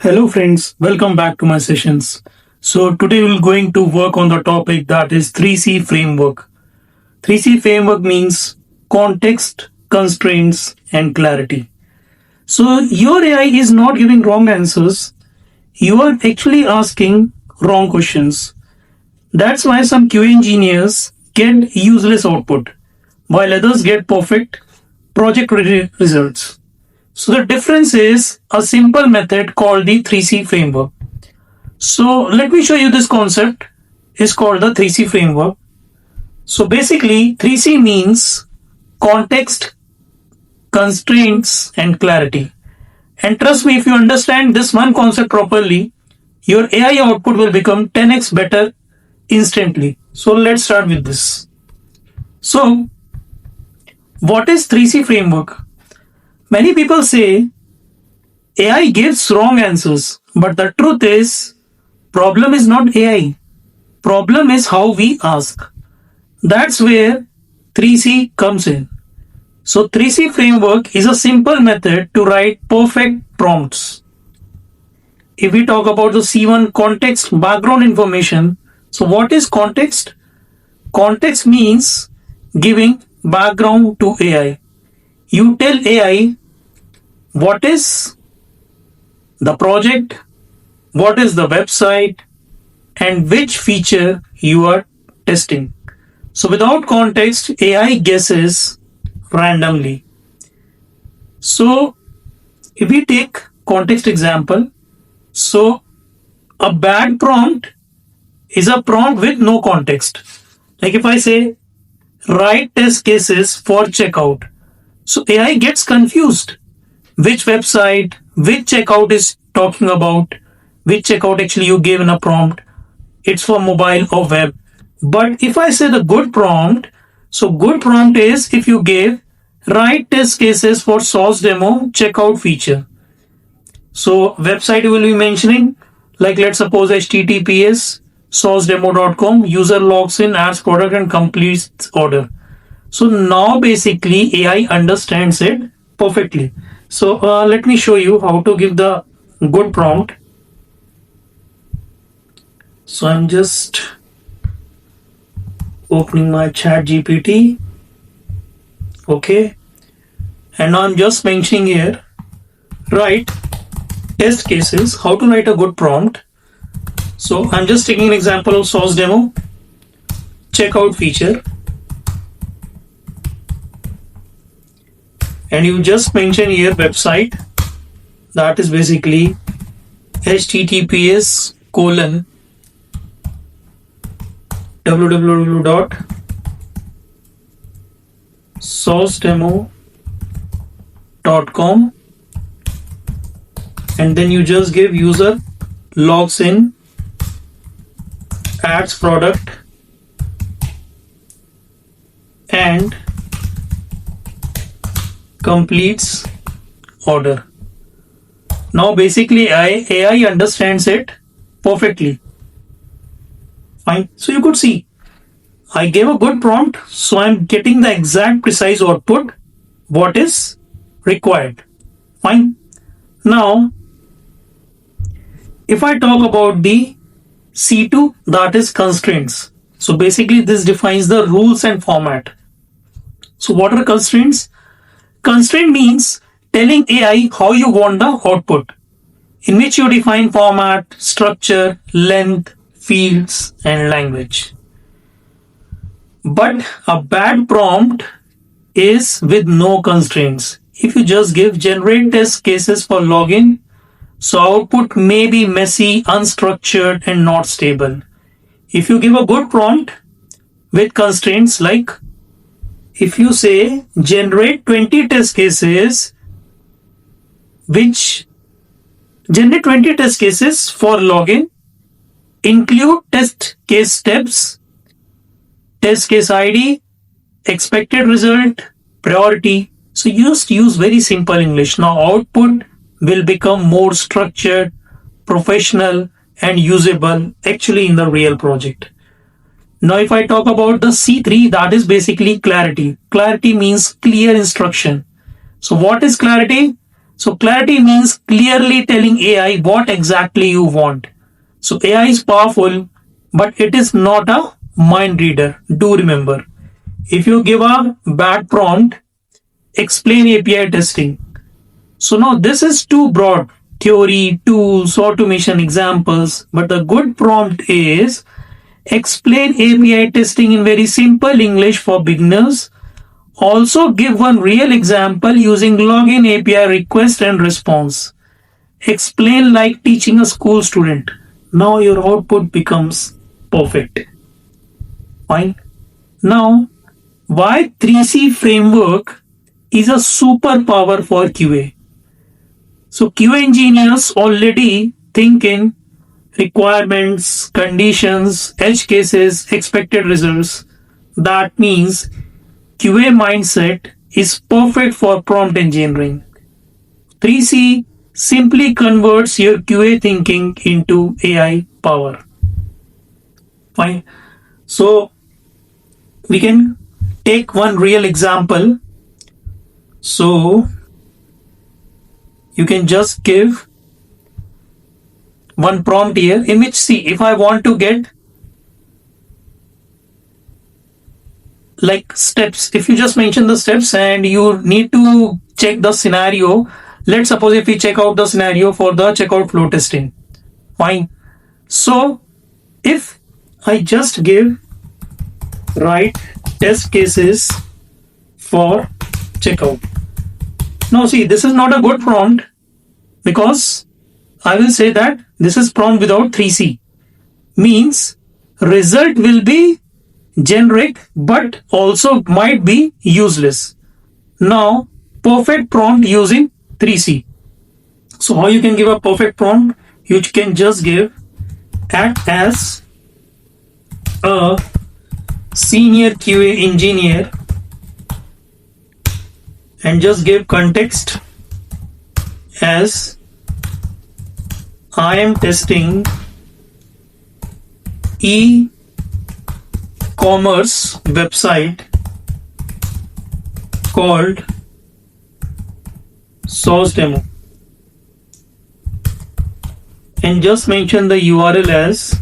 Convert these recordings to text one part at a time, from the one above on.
Hello friends, welcome back to my sessions. So today we're going to work on the topic that is 3C framework. 3C framework means context, constraints and clarity. So your AI is not giving wrong answers. You are actually asking wrong questions. That's why some QA engineers get useless output while others get perfect project ready results. So the difference is a simple method called the 3C framework. So let me show you this concept. It's called the 3C framework. So basically 3C means context, constraints and clarity. And trust me, if you understand this one concept properly, your AI output will become 10x better instantly. So let's start with this. So what is 3C framework? Many people say AI gives wrong answers, but the truth is problem is not AI. Problem is how we ask. That's where 3C comes in. So 3C framework is a simple method to write perfect prompts. If we talk about the C1 context background information, so what is context? Context means giving background to AI. You tell AI what is the project, what is the website, and which feature you are testing. So without context, AI guesses randomly. So if we take context example, so a bad prompt is a prompt with no context. Like if I say write test cases for checkout, so AI gets confused. Which website, which checkout is talking about, which checkout actually you gave in a prompt. It's for mobile or web. But if I say the good prompt, so good prompt is if you gave write test cases for SauceDemo checkout feature. So website you will be mentioning, like let's suppose https saucedemo.com, user logs in, adds product and completes order. So now basically AI understands it perfectly. So let me show you how to give the good prompt. So I'm just opening my ChatGPT. Okay. And now I'm just mentioning here, write test cases, how to write a good prompt. So I'm just taking an example of SauceDemo checkout feature. And you just mention here website, that is basically https colon www.saucedemo.com, and then you just give user logs in, adds product and completes order. Now basically AI understands it perfectly. Fine. So you could see I gave a good prompt, so I'm getting the exact precise output what is required. Fine. Now if I talk about the C2, that is constraints. So basically this defines the rules and format. So what are constraints? Constraint means telling AI how you want the output, in which you define format, structure, length, fields, and language. But a bad prompt is with no constraints. If you just give generate test cases for login, so output may be messy, unstructured, and not stable. If you give a good prompt with constraints, like if you say generate 20 test cases, which generate 20 test cases for login, include test case steps, test case ID, expected result, priority. So you just use very simple English. Now output will become more structured, professional and usable actually in the real project. Now if I talk about the C3, that is basically clarity. Clarity means clear instruction. So what is clarity? So clarity means clearly telling AI what exactly you want. So AI is powerful, but it is not a mind reader. Do remember, if you give a bad prompt, explain API testing. So now this is too broad. Theory, tools, automation examples. But the good prompt is explain API testing in very simple English for beginners. Also give one real example using login API request and response. Explain like teaching a school student. Now your output becomes perfect. Fine. Now, why 3C framework is a superpower for QA? So QA engineers already think in requirements, conditions, edge cases, expected results. That means QA mindset is perfect for prompt engineering. 3C simply converts your QA thinking into AI power. Fine. So we can take one real example. So you can just give one prompt here in which, see, if I want to get like steps, if you just mention the steps and you need to check the scenario, let's suppose if we check out the scenario for the checkout flow testing. Fine. So if I just give write test cases for checkout. Now see, this is not a good prompt because I will say that this is prompt without 3C. Means result will be generic but also might be useless. Now perfect prompt using 3C. So how you can give a perfect prompt? You can just give act as a senior QA engineer and just give context as I am testing e-commerce website called SauceDemo and just mention the URL as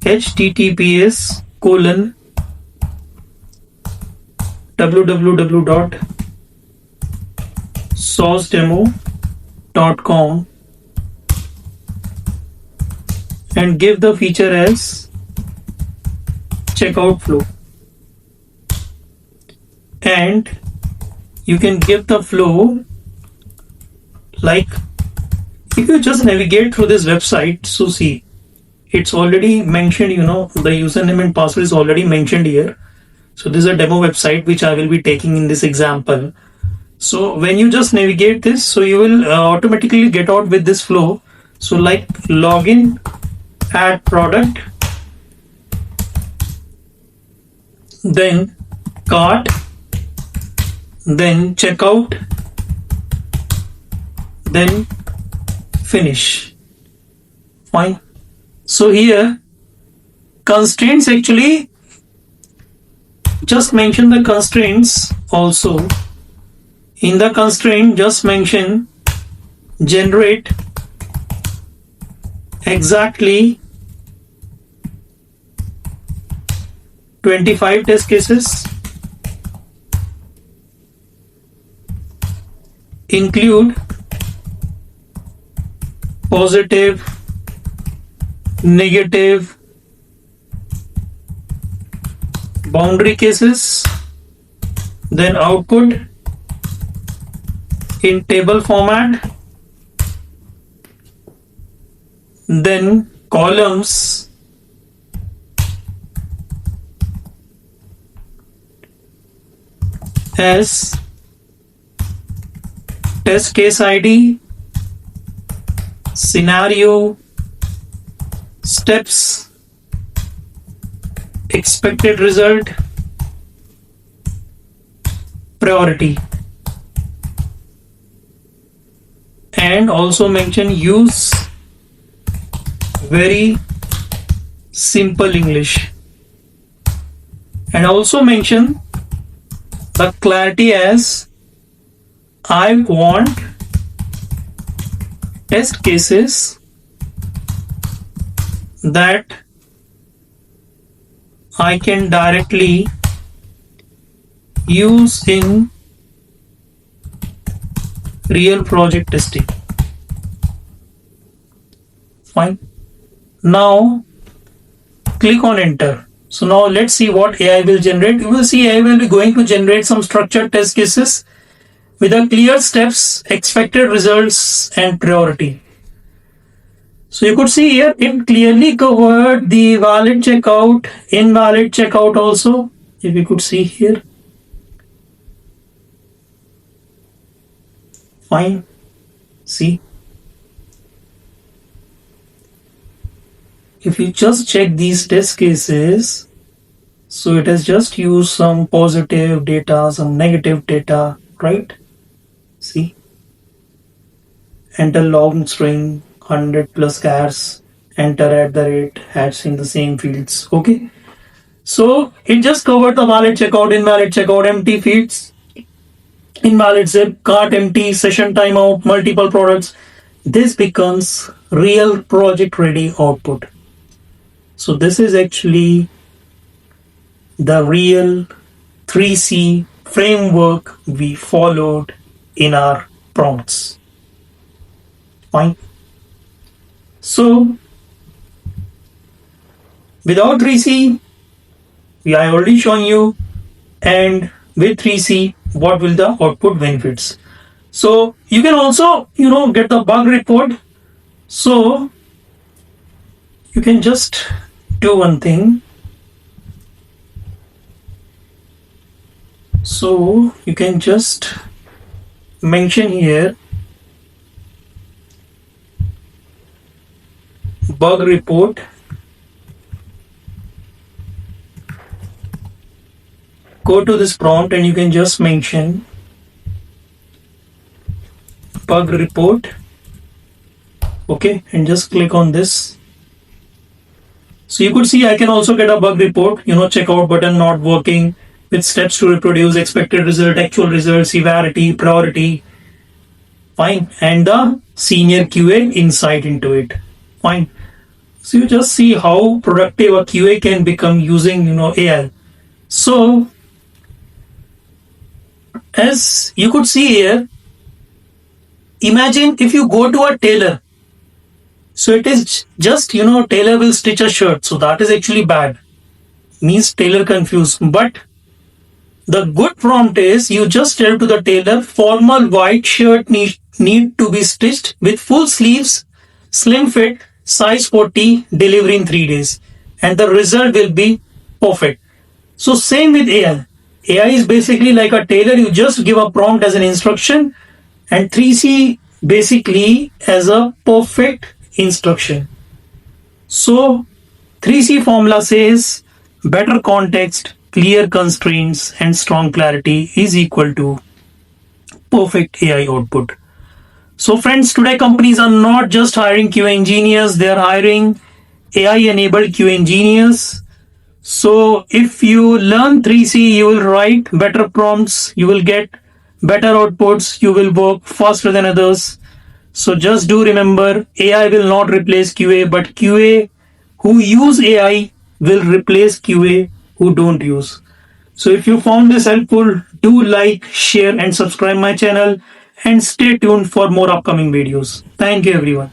https://www.saucedemo.com and give the feature as checkout flow, and you can give the flow like if you just navigate through this website. So see, it's already mentioned, the username and password is already mentioned here. So this is a demo website which I will be taking in this example. So when you just navigate this, so you will automatically get out with this flow. So like login, add product, then cart, then checkout, then finish. Fine. So here constraints, actually just mention the constraints also. In the constraint just mention generate exactly 25 test cases, include positive, negative, boundary cases, then output in table format, then columns as test case ID, scenario, steps, expected result, priority, and also mention use very simple English, and also mention the clarity as I want test cases that I can directly use in real project testing. Fine. Now click on enter. So now let's see what AI will generate. You will see AI will be going to generate some structured test cases with a clear steps, expected results and priority. So you could see here it clearly covered the valid checkout, invalid checkout also. If you could see here. Fine. See. If you just check these test cases, so it has just used some positive data, some negative data, right? See, enter long string, 100 plus chars, enter at the rate, hats in the same fields. Okay. So it just covered the valid checkout, invalid checkout, empty fields, invalid zip, cart empty, session timeout, multiple products. This becomes real project ready output. So this is actually the real 3C framework we followed in our prompts. Fine. So without 3C, I already shown you, and with 3C, what will the output benefits? So you can also, get the bug report. So you can just do one thing. So you can just mention here bug report. Go to this prompt and you can just mention bug report. Okay, and just click on this. So you could see I can also get a bug report, checkout button not working with steps to reproduce, expected result, actual result, severity, priority. Fine. And the senior QA insight into it. Fine. So you just see how productive a QA can become using, AI. So as you could see here, imagine if you go to a tailor. So it is just, tailor will stitch a shirt. So that is actually bad. Means tailor confused. But the good prompt is you just tell to the tailor formal white shirt need to be stitched with full sleeves, slim fit, size 40, delivery in 3 days. And the result will be perfect. So same with AI. AI is basically like a tailor. You just give a prompt as an instruction and 3C basically as a perfect instruction. So 3C formula says better context, clear constraints and strong clarity is equal to perfect AI output. So friends, today companies are not just hiring QA engineers, they are hiring AI enabled QA engineers. So if you learn 3C, you will write better prompts, you will get better outputs, you will work faster than others. So just do remember, AI will not replace QA, but QA who use AI will replace QA who don't use. So if you found this helpful, do like, share and subscribe my channel and stay tuned for more upcoming videos. Thank you everyone.